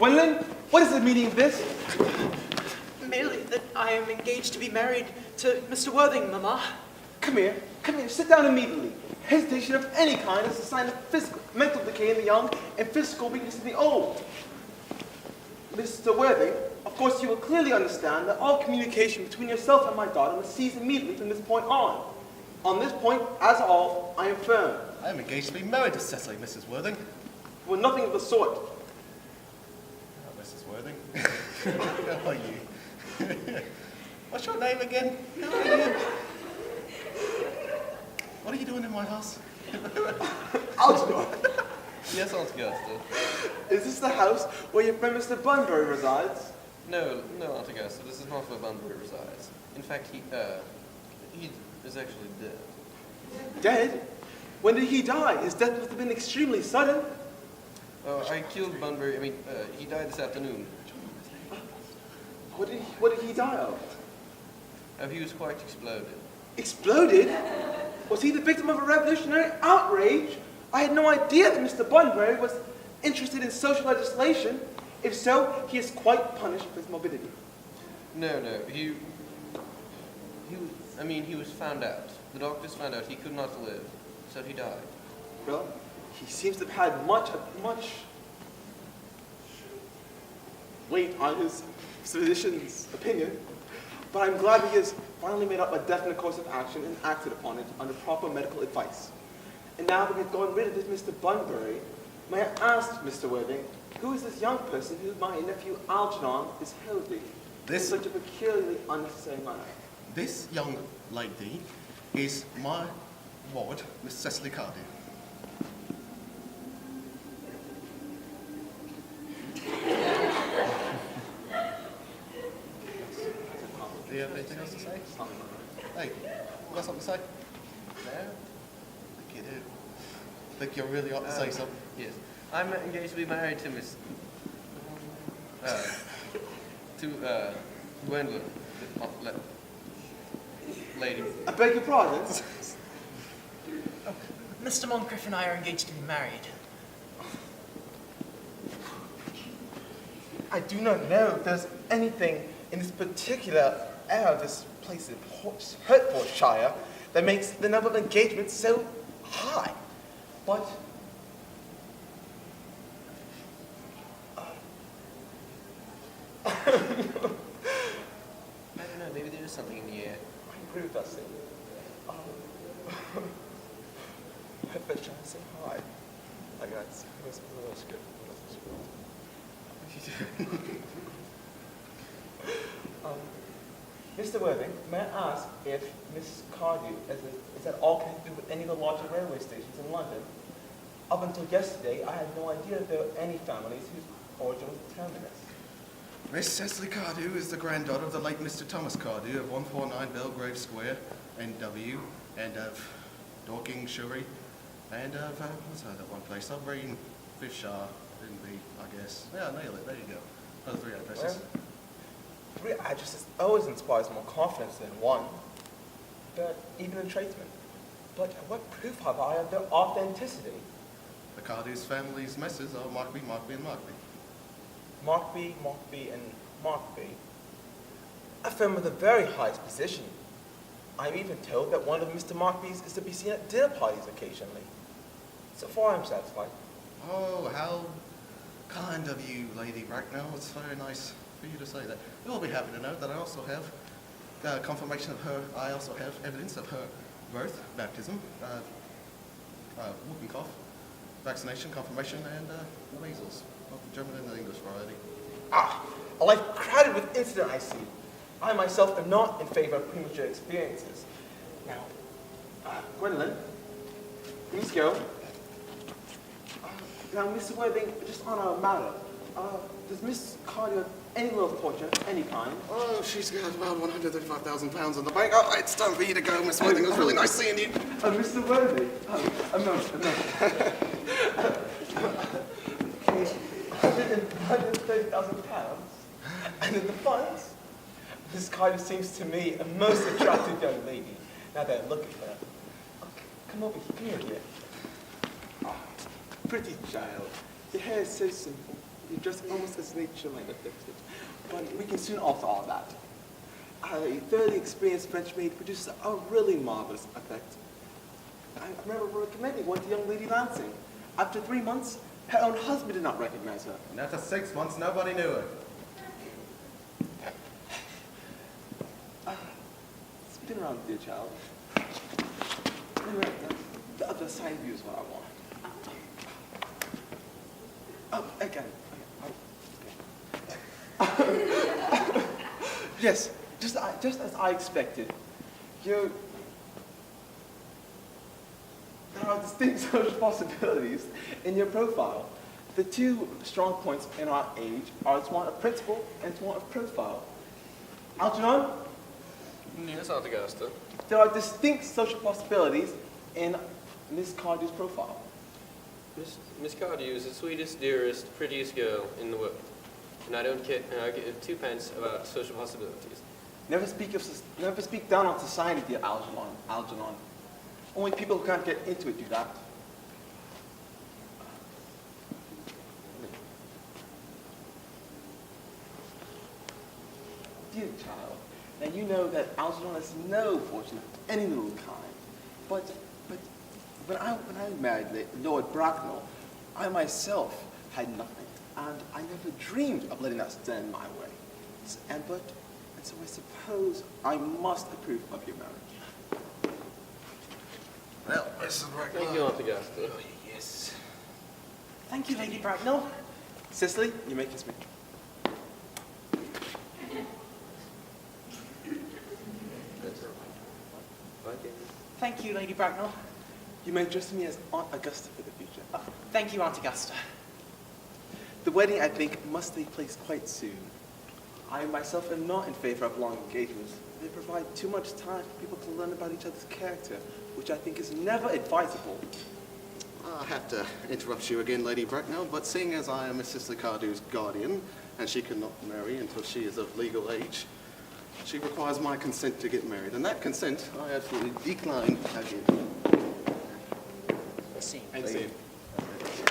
Gwendolyn, what is the meaning of this? Merely that I am engaged to be married to Mr. Worthing, Mamma. Come here, sit down immediately. Hesitation of any kind is a sign of mental decay in the young and physical weakness in the old. Mr. Worthing, of course you will clearly understand that all communication between yourself and my daughter must cease immediately from this point on. On this point, as all, I am firm. I am engaged to be married to Cecily, Mrs. Worthing. Well, nothing of the sort. Oh, Mrs. Worthing. How are you? What's your name again? How are you? What are you doing in my house? Algernon. Yes, Aunt-Augusta. Is this the house where your friend Mr. Bunbury resides? No, Aunt-Augusta, this is not where Bunbury resides. In fact, he is actually dead. Dead? When did he die? His death must have been extremely sudden. Oh, I killed Bunbury. He died this afternoon. What did he die of? Oh, he was quite exploded. Exploded? Was he the victim of a revolutionary outrage? I had no idea that Mr. Bunbury was interested in social legislation. If so, he is quite punished for his morbidity. No, he was found out. The doctors found out he could not live, so he died. Well, he seems to have had much weight on his physician's opinion, but I'm glad he has finally made up a definite course of action and acted upon it under proper medical advice. And now that we've gotten rid of this Mr. Bunbury, may I ask, Mr. Worthing, who is this young person who my nephew Algernon is holding in such a peculiarly unnecessary manner? This young lady is my ward, Miss Cecily Cardew. Do you have anything else to say? Hey, you got something to say? No? I think you do. I think you're really ought to say something. Yes. I'm engaged to be married to Miss... Gwendolyn. Lady. I beg your pardon? Mr. Moncrief and I are engaged to be married. I do not know if there's anything in this particular air of this place in Hertfordshire that makes the number of engagements so high. But I don't know, maybe there is something in the air. I agree with that statement. Hertfordshire so high. I got good. Mr. Worthing, may I ask if Miss Cardew is at all connected with any of the larger railway stations in London? Up until yesterday, I had no idea that there were any families whose origin was the terminus. Miss Cecily Cardew is the granddaughter of the late Mr. Thomas Cardew of 149 Belgrave Square, NW, and of Dorking, Surrey, and of, what's that one place? Submarine, Fisher, Inby, I guess. Yeah, nailed it, there you go. Those three addresses. Well, three addresses always inspires more confidence than one, but even in tradesmen. But what proof have I of their authenticity? The Cardew's family's messes are Markby, Markby, and Markby. Markby, and Markby. A firm of the very highest position. I'm even told that one of Mr. Markby's is to be seen at dinner parties occasionally. So far I'm satisfied. Oh, how kind of you, Lady Bracknell. It's very nice for you to say that. You'll be happy to know that I also have confirmation of her, I also have evidence of her birth, baptism, whooping cough, vaccination, confirmation, and measles, of the German and the English variety. A life crowded with incident, I see. I myself am not in favor of premature experiences. Now, Gwendolyn, please go. Now, Mr. Worthing, just on a matter, does Miss Cardew have any little fortune of any kind? Oh, she's got about £135,000 in the bank. Oh, it's time for you to go, Miss Worthing. It was really nice seeing you. Mr. Worthing, a moment. £130,000? And in the funds? Miss Cardew seems to me a most attractive young lady. Now that I look at her. Come over here, dear. Pretty child. Your hair is so simple. You're just almost as nature might have fixed it. But we can soon alter all that. A thoroughly experienced French maid produces a really marvelous effect. I remember recommending one to young Lady Lansing. After 3 months, her own husband did not recognize her. And after 6 months, nobody knew her. Spin around, dear child. Anyway, the other side view is what I want. Oh, again. Okay. Yes, just as I expected. There are distinct social possibilities in your profile. The two strong points in our age are its one of principle and its one of profile. Algernon? Yes, Aunt Augusta. There are distinct social possibilities in Miss Cardew's profile. Miss Cardew is the sweetest, dearest, prettiest girl in the world. And I don't care, I give 2 pence about social possibilities. Never speak down on society, dear Algernon. Only people who can't get into it do that. Dear child, now you know that Algernon has no fortune of any little kind. But when I married Lord Bracknell, I myself had nothing, and I never dreamed of letting that stand my way. And so I suppose I must approve of your marriage. Well, Mrs. Bracknell. Thank you, Aunt Augusta. Oh, yes. Thank you, Lady Bracknell. Cicely, you may kiss me. Thank you, Lady Bracknell. You may address me as Aunt Augusta for the future. Thank you, Aunt Augusta. The wedding, I think, must take place quite soon. I myself am not in favor of long engagements. They provide too much time for people to learn about each other's character, which I think is never advisable. I have to interrupt you again, Lady Bracknell, but seeing as I am Miss Cicely Cardew's guardian, and she cannot marry until she is of legal age, she requires my consent to get married, and that consent I absolutely decline again. Scene. And